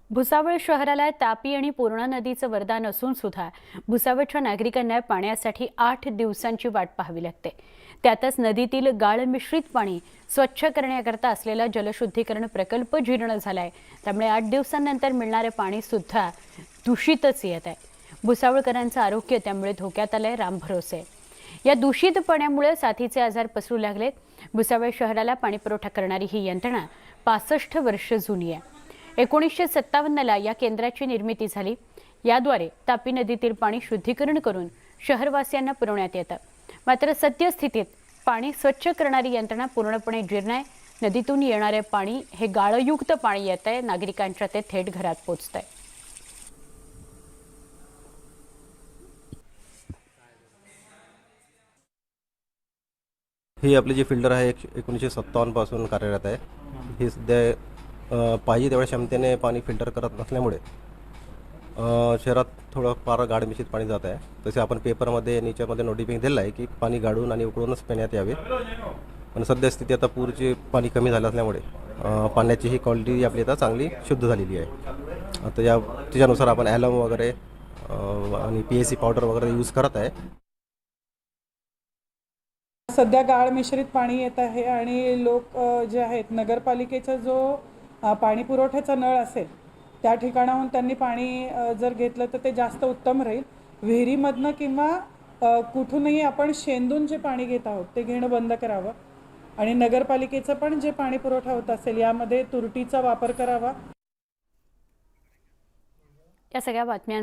भुसावळ शहराला तापी आणि पूर्णा नदीचं वरदान असून सुद्धा भुसावळच्या नागरिकांना पाण्यासाठी 8 दिवसांची वाट पाहावी लागते। त्यातच नदीतील गाळ मिश्रित पाणी स्वच्छ करण्याकरता असलेला जलशुद्धीकरण प्रकल्प जीर्ण झालाय। त्यामुळे 8 दिवसांनंतर मिळणारे पाणी सुद्धा दूषितच येत आहे। भुसावळकरांचं आरोग्य त्यामुळे धोक्यात आलंय, रामभरोसे। या दूषित पाण्यामुळे साथीचे आजार पसरू लागलेत। भुसावळ शहराला पाणी पुरवठा करणारी ही यंत्रणा 65 वर्ष जुनी आहे। 1957ला या केंद्राची निर्मिती झाली। याद्वारे तापी नदीतील पाणी शुद्धीकरण करून शहरवासियांना पुरवण्यात येतं। मात्र सद्यस्थितीत पाणी स्वच्छ करणारी यंत्रणा पूर्णपणे जीर्ण आहे। नदीतून येणारे पाणी हे गाळयुक्त पाणी येतंय, नागरिकांच्या ते थेट घरात पोहोचतंय। ही आपली जी फिल्टर आहे 1957 पासून कार्यरत आहे। ही सध्या पाहिजे तेवढ्या क्षमतेने पाणी फिल्टर करत नसल्यामुळे शहरात थोडं फार गाढ मिश्रित पाणी जात आहे। तसे आपण पेपरमध्ये नीचेमध्ये नोटिफिकेशन दिलं आहे की पाणी गाळून आणि उकळूनच पिण्यात यावे। पण सद्यस्थिती आता पूरचे पाणी कमी झालं असल्यामुळे पाण्याची ही क्वालिटी आपली आता चांगली शुद्ध झालेली आहे। आता त्याच्यानुसार आपण ॲलम वगैरे आणि PAC पावडर वगैरे यूज करत आहे। सध्या गाळ मिश्रित पाणी येत आहे आणि लोक जे आहेत नगरपालिकेचा जो पाणी पुरवठ्याचा नळ असेल त्या ठिकाणाहून त्यांनी पाणी जर घेतलं तर ते जास्त उत्तम राहील। विहिरीमधनं किंवा कुठूनही आपण शेंदून जे पाणी घेत आहोत ते घेणं बंद करावं आणि नगरपालिकेचं पण जे पाणी पुरवठा होत असेल यामध्ये तुरटीचा वापर करावा। या सगळ्या बातम्या